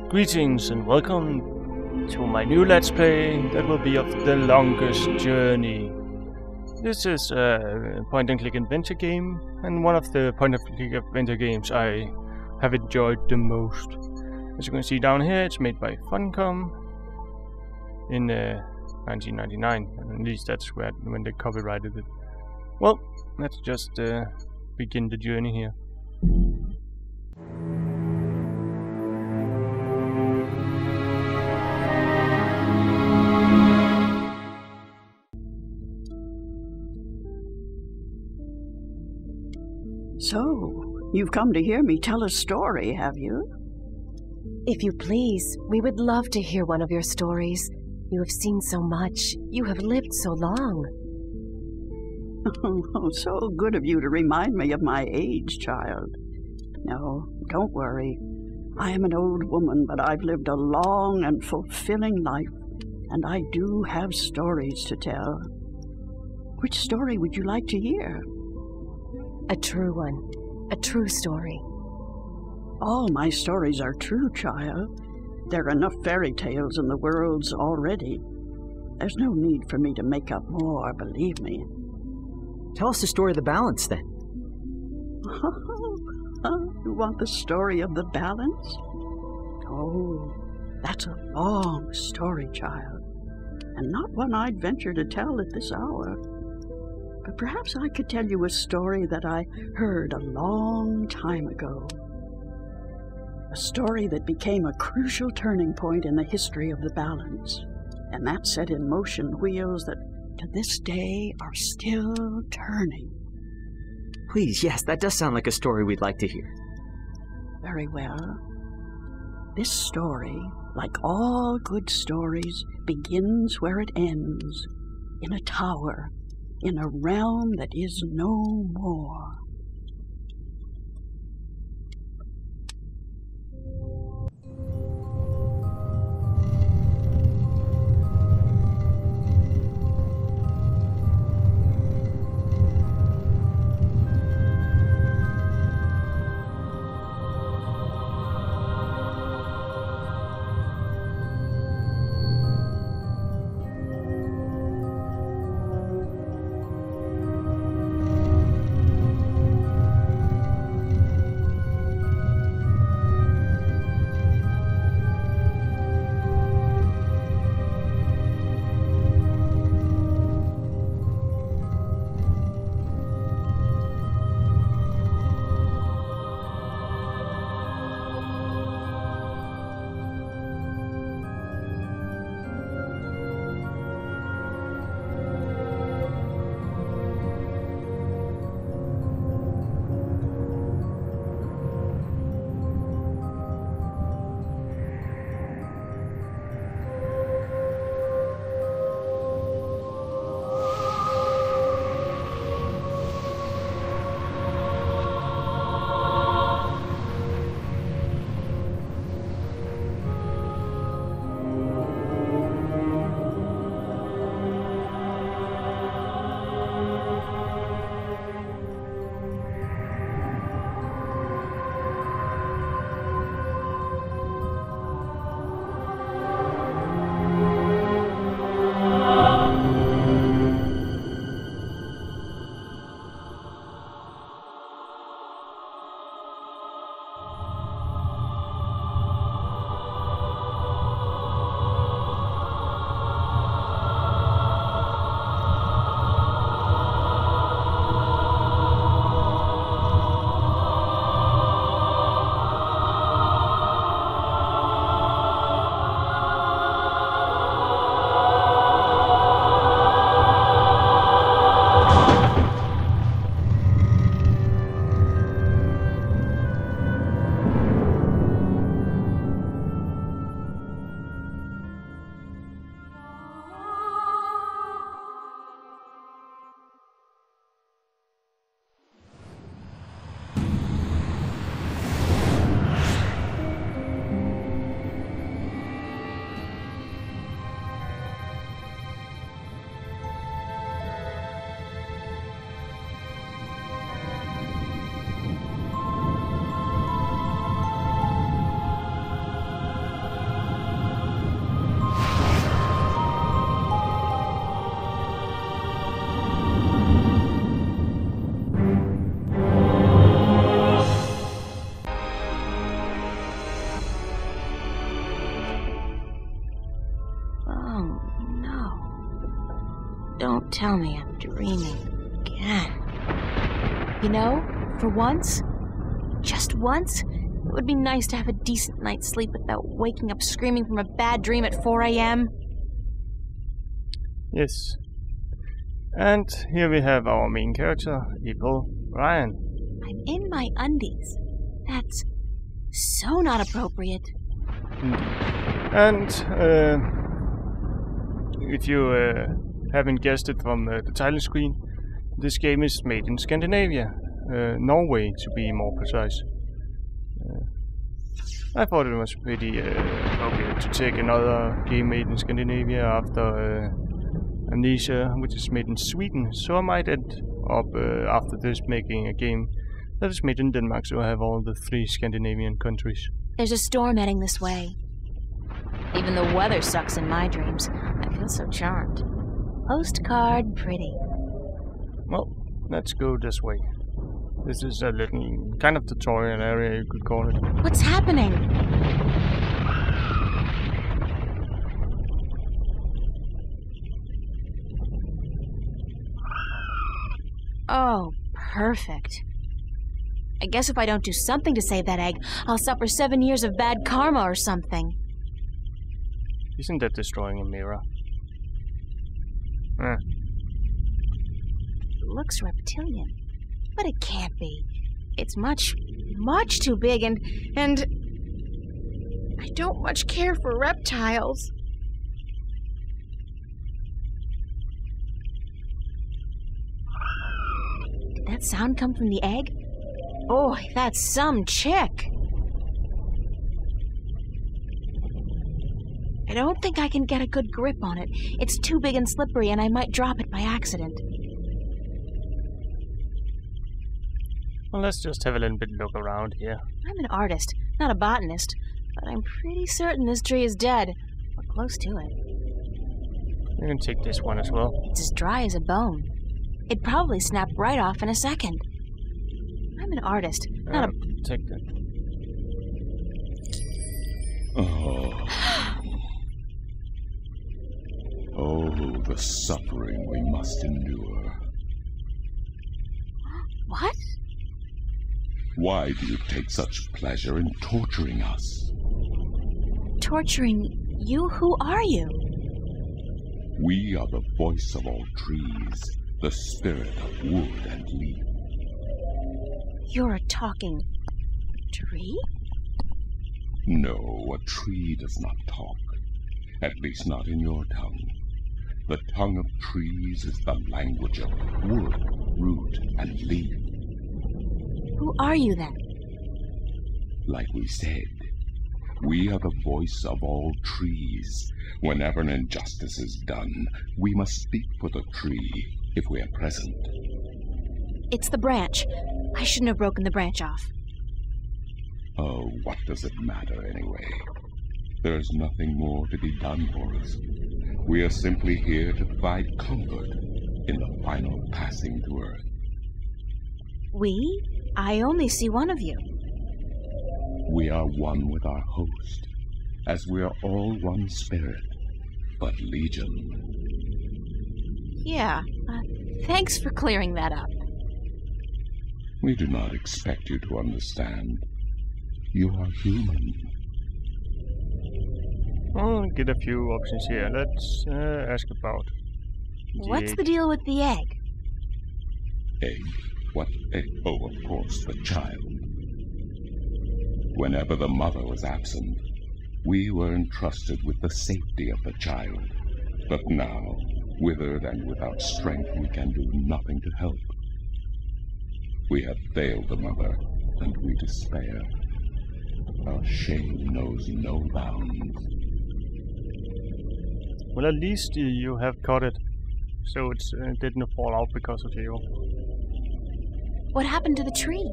Greetings and welcome to my new Let's Play that will be of the longest journey. This is a point-and-click adventure game, and one of the point-and-click adventure games I have enjoyed the most. As you can see down here, it's made by Funcom in 1999, at least that's when they copyrighted it. Well, let's just begin the journey here. So, you've come to hear me tell a story, have you? If you please, we would love to hear one of your stories. You have seen so much. You have lived so long. Oh, so good of you to remind me of my age, child. No, don't worry. I am an old woman, but I've lived a long and fulfilling life, and I do have stories to tell. Which story would you like to hear? A true one. A true story. All my stories are true, child. There are enough fairy tales in the worlds already. There's no need for me to make up more, believe me. Tell us the story of the balance, then. You want the story of the balance? Oh, that's a long story, child, and not one I'd venture to tell at this hour. But perhaps I could tell you a story that I heard a long time ago. A story that became a crucial turning point in the history of the balance, and that set in motion wheels that to this day are still turning. Please, yes, that does sound like a story we'd like to hear. Very well. This story, like all good stories, begins where it ends, in a tower, in a realm that is no more. Don't tell me I'm dreaming again. You know, for once, just once, it would be nice to have a decent night's sleep without waking up screaming from a bad dream at 4 a.m. Yes. And here we have our main character, April Ryan. I'm in my undies. That's so not appropriate. And if you haven't guessed it from the title screen, this game is made in Scandinavia, Norway to be more precise. I thought it was pretty appropriate to take another game made in Scandinavia after Amnesia, which is made in Sweden, so I might end up after this making a game that is made in Denmark, so I have all the 3 Scandinavian countries. There's a storm heading this way. Even the weather sucks in my dreams. I feel so charmed. Postcard pretty. Well, let's go this way. This is a little kind of tutorial area, you could call it. What's happening? Oh, perfect. I guess if I don't do something to save that egg, I'll suffer 7 years of bad karma or something. Isn't that destroying a mirror? It looks reptilian, but it can't be. It's much, much too big, and I don't much care for reptiles. Did that sound come from the egg? Boy, that's some chick. I don't think I can get a good grip on it. It's too big and slippery, and I might drop it by accident. Well, let's just have a little bit look around here. I'm an artist, not a botanist, but I'm pretty certain this tree is dead, or close to it. You can take this one as well. It's as dry as a bone. It'd probably snap right off in a second. I'm an artist, not a... Take that. Oh, the suffering we must endure. What? Why do you take such pleasure in torturing us? Torturing you? Who are you? We are the voice of all trees, the spirit of wood and leaf. You're a talking tree? No, a tree does not talk. At least not in your tongue. The tongue of trees is the language of wood, root, and leaf. Who are you then? Like we said, we are the voice of all trees. Whenever an injustice is done, we must speak for the tree if we are present. It's the branch. I shouldn't have broken the branch off. Oh, what does it matter anyway? There's nothing more to be done for us. We are simply here to provide comfort in the final passing to Earth. We? I only see one of you. We are one with our host, as we are all one spirit, but legion. Yeah, thanks for clearing that up. We do not expect you to understand. You are human. I'll get a few options here. Let's ask about What's the deal with the egg? Egg? What egg? Oh, of course, the child. Whenever the mother was absent, we were entrusted with the safety of the child. But now, withered and without strength, we can do nothing to help. We have failed the mother, and we despair. Our shame knows no bounds. Well, at least you have caught it, so it didn't fall out because of you. What happened to the tree?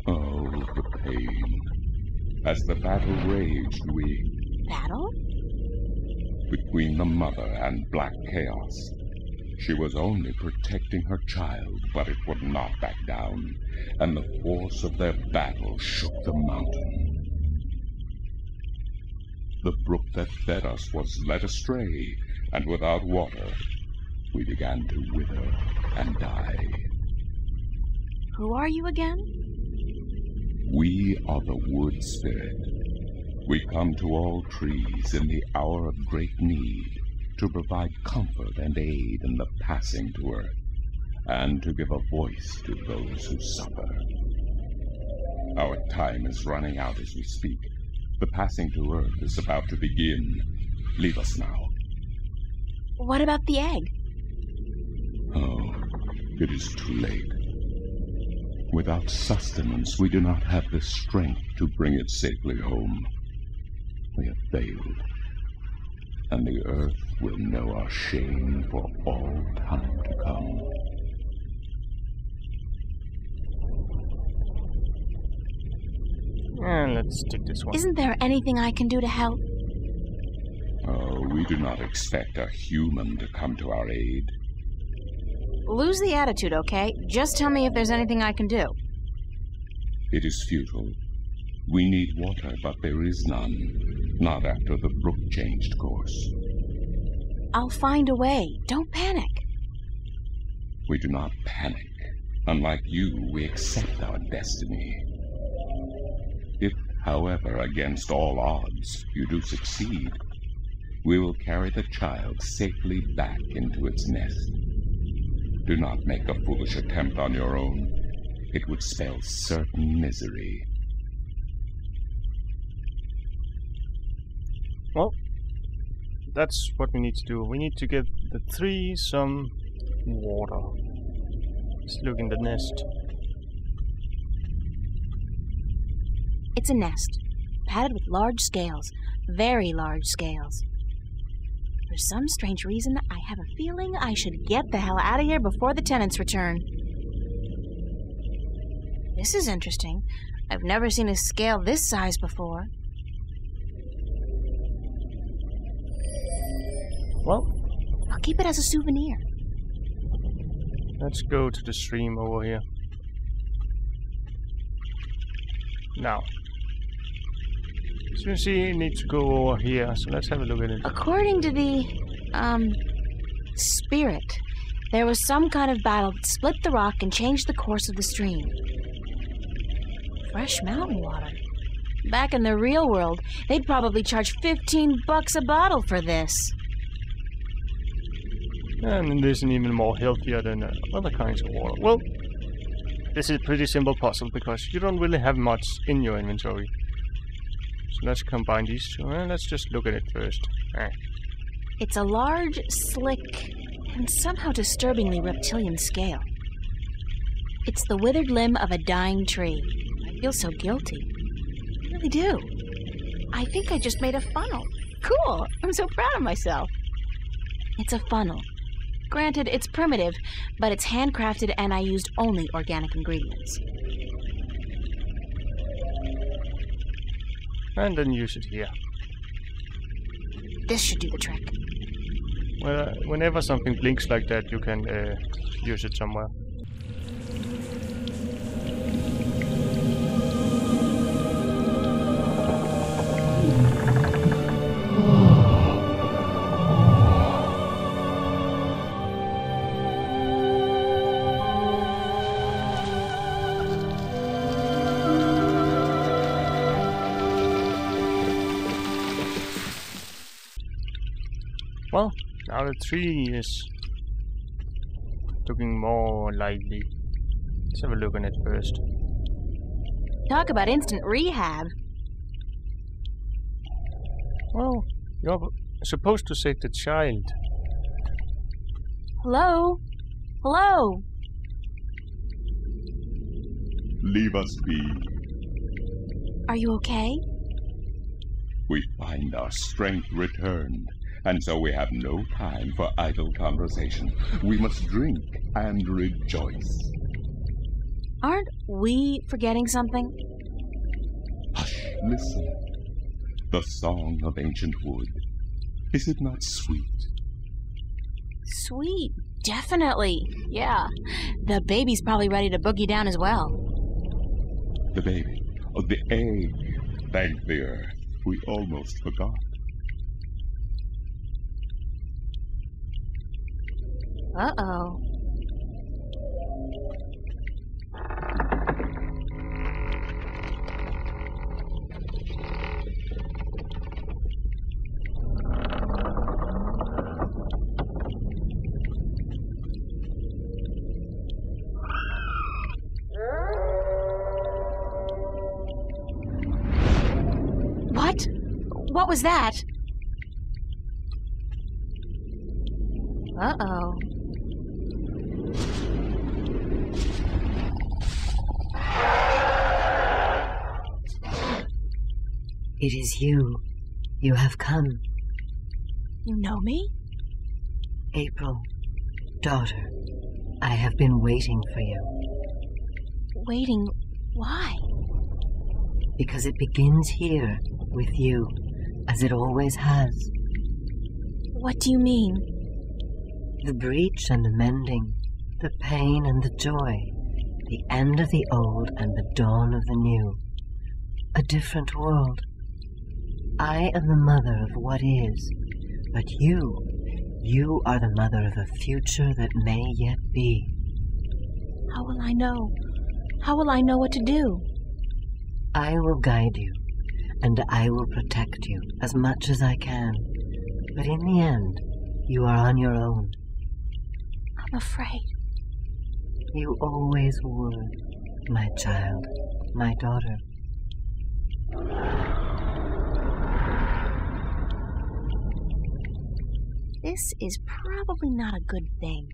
Oh, the pain. As the battle raged, we... Battle? Between the mother and Black Chaos. She was only protecting her child, but it would not back down, and the force of their battle shook the mountain. The brook that fed us was led astray, and without water, we began to wither and die. Who are you again? We are the wood spirit. We come to all trees in the hour of great need to provide comfort and aid in the passing to earth, and to give a voice to those who suffer. Our time is running out as we speak. The passing to earth is about to begin. Leave us now. What about the egg? Oh, it is too late. Without sustenance, we do not have the strength to bring it safely home. We have failed, and the earth will know our shame for all time to come. And let's take this one. Isn't there anything I can do to help? Oh, we do not expect a human to come to our aid. Lose the attitude, okay? Just tell me if there's anything I can do. It is futile. We need water, but there is none. Not after the brook changed course. I'll find a way. Don't panic. We do not panic. Unlike you, we accept our destiny. If, however, against all odds, you do succeed, we will carry the child safely back into its nest. Do not make a foolish attempt on your own. It would spell certain misery. Well, that's what we need to do. We need to get the tree some water. Let's look in the nest. It's a nest, padded with large scales, very large scales. For some strange reason, I have a feeling I should get the hell out of here before the tenants return. This is interesting. I've never seen a scale this size before. Well, I'll keep it as a souvenir. let's go to the stream over here. Now, as you can see, you need to go over here, so let's have a look at it. According to the, spirit, there was some kind of battle that split the rock and changed the course of the stream. Fresh mountain water. Back in the real world, they'd probably charge $15 a bottle for this. And it isn't even more healthier than other kinds of water. Well, this is a pretty simple puzzle because you don't really have much in your inventory. So let's combine these two, and let's just look at it first. It's a large, slick, and somehow disturbingly reptilian scale. It's the withered limb of a dying tree. I feel so guilty. I really do. I think I just made a funnel. Cool! I'm so proud of myself. It's a funnel. Granted, it's primitive, but it's handcrafted and I used only organic ingredients. And then use it here. This should do the trick. Well, whenever something blinks like that, you can use it somewhere. Well, now the tree is looking more lively. Let's have a look at it first. Talk about instant rehab. Well, you're supposed to save the child. Hello? Hello? Leave us be. Are you okay? We find our strength returned, and so we have no time for idle conversation. We must drink and rejoice. Aren't we forgetting something? Hush, listen. The song of ancient wood. Is it not sweet? Sweet. Definitely. Yeah. The baby's probably ready to boogie down as well. The baby. Oh, the egg. Thank the earth. We almost forgot. Uh-oh. What? What was that? Uh-oh. It is you. You have come. You know me? April, daughter, I have been waiting for you. Waiting? Why? Because it begins here, with you, as it always has. What do you mean? The breach and the mending, the pain and the joy, the end of the old and the dawn of the new. A different world. I am the mother of what is, but you are the mother of a future that may yet be. How will I know? How will I know what to do? I will guide you, and I will protect you as much as I can. But in the end, you are on your own. I'm afraid. You always were, my child, my daughter. This is probably not a good thing.